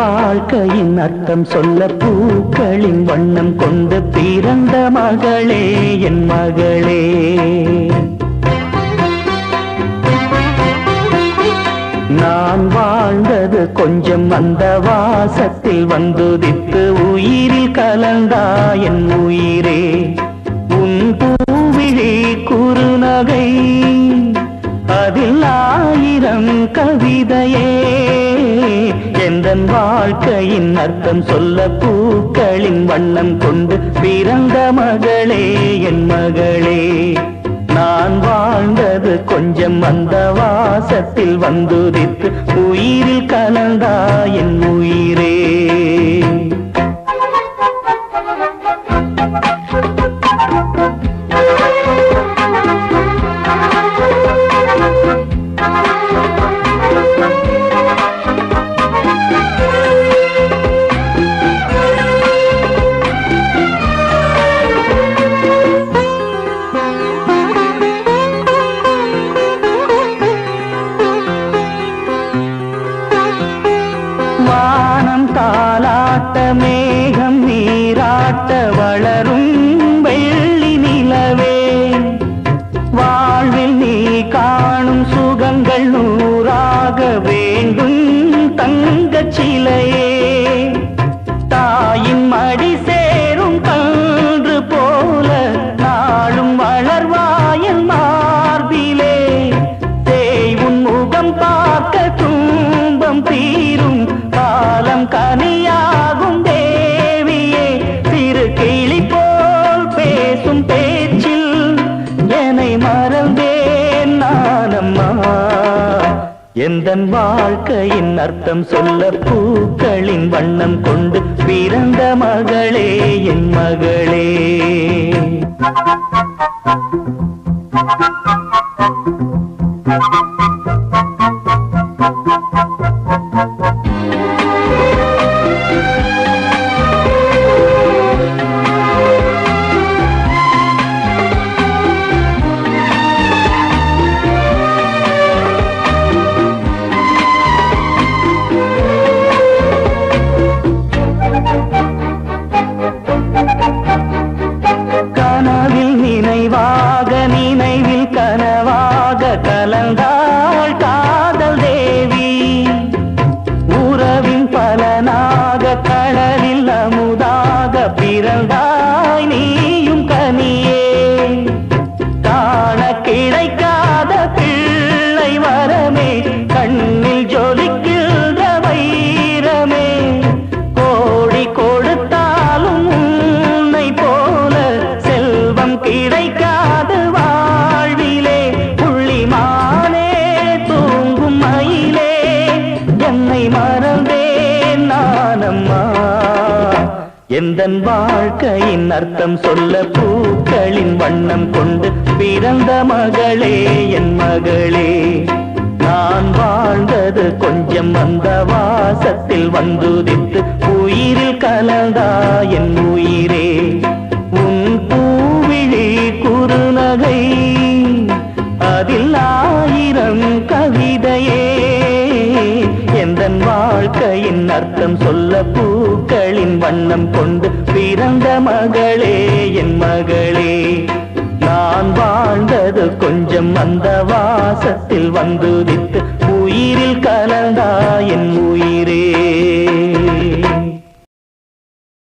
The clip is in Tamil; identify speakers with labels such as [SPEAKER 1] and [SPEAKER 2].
[SPEAKER 1] வாழ்க்கையின் அர்த்தம் சொல்ல பூக்களின் வண்ணம் கொண்டு பிறந்த மகளே என் மகளே. நான் வாழ்ந்தது கொஞ்சம் அந்த வாசத்தில் வந்துதித்து உயிரில் கலந்தா என் உயிரே. உன் பூவிழி குறுநகை அதில் ஆயிரம் கவிதையே. எந்தன் வாழ்க்கையின் அர்த்தம் சொல்ல பூக்களின் வண்ணம் கொண்டு பிறந்த மகளே என் மகளே. நான் வாழ்ந்தது கொஞ்சம் அந்த வாசத்தில் வந்துதித்து உயிரில் கலந்தா என் உயிரே. வானம் தாலாட்ட மேகம் நீராட்ட வளரும் வெள்ளி நிலவே. வாழ்வில் நீ காணும் சுகங்கள் நூறாக வேண்டும் தங்கச் சிலையே. தாயின் மடி சேரும் கன்று போல நாளும் வளர்வாயன் மார்பிலே. தேய்வுன் முகம் பார்க்க துன்பம் தீரும் காலம் கனியாகும் தேவியே. சிறு கிளி போல் பேசும் பேச்சில் என்னை மறந்தேன் நானம்மா. எந்தன் வாழ்க்கையின் அர்த்தம் சொல்ல பூக்களின் வண்ணம் கொண்டு பிறந்த மகளே என் மகளே. கனவில் நினைவாக நினைவில் கனவாக கலந்தாள் காதல் தேவி. உறவின் பலனாக கடலில் அமுதாக பிறந்தாய் நீயும் கனியே. காண கிடைக்காத பிள்ளை வரமே கண்ணில் ஜொலிக்கின்ற வைரமே. கோடி கொடுத்தாலும் உன்னை போல செல்வம் கிடைக்காது வாழ்விலே. புள்ளிமானே தூங்கும் மயிலே என்னை மறந்தேன் நானம்மா. எந்தன் வாழ்க்கையின் அர்த்தம் சொல்ல பூக்களின் வண்ணம் கொண்டு பிறந்த மகளே என் மகளே. நான் வாழ்ந்தது கொஞ்சம் அந்த வாசத்தில் வந்துதித்து உயிரில் கலந்தா என் உயிரே. உன் பூவிழி குறுநகை அதில் ஆயிரம் கவிதையே. எந்தன் வாழ்க்கையின் அர்த்தம் சொல்ல பூக்களின் வண்ணம் கொண்டு பிறந்த மகளே என் மகளே. நான் வாழ்ந்தது கொஞ்சம் அந்த வாசத்தில் வந்துதித்து உயிரில் கலந்தா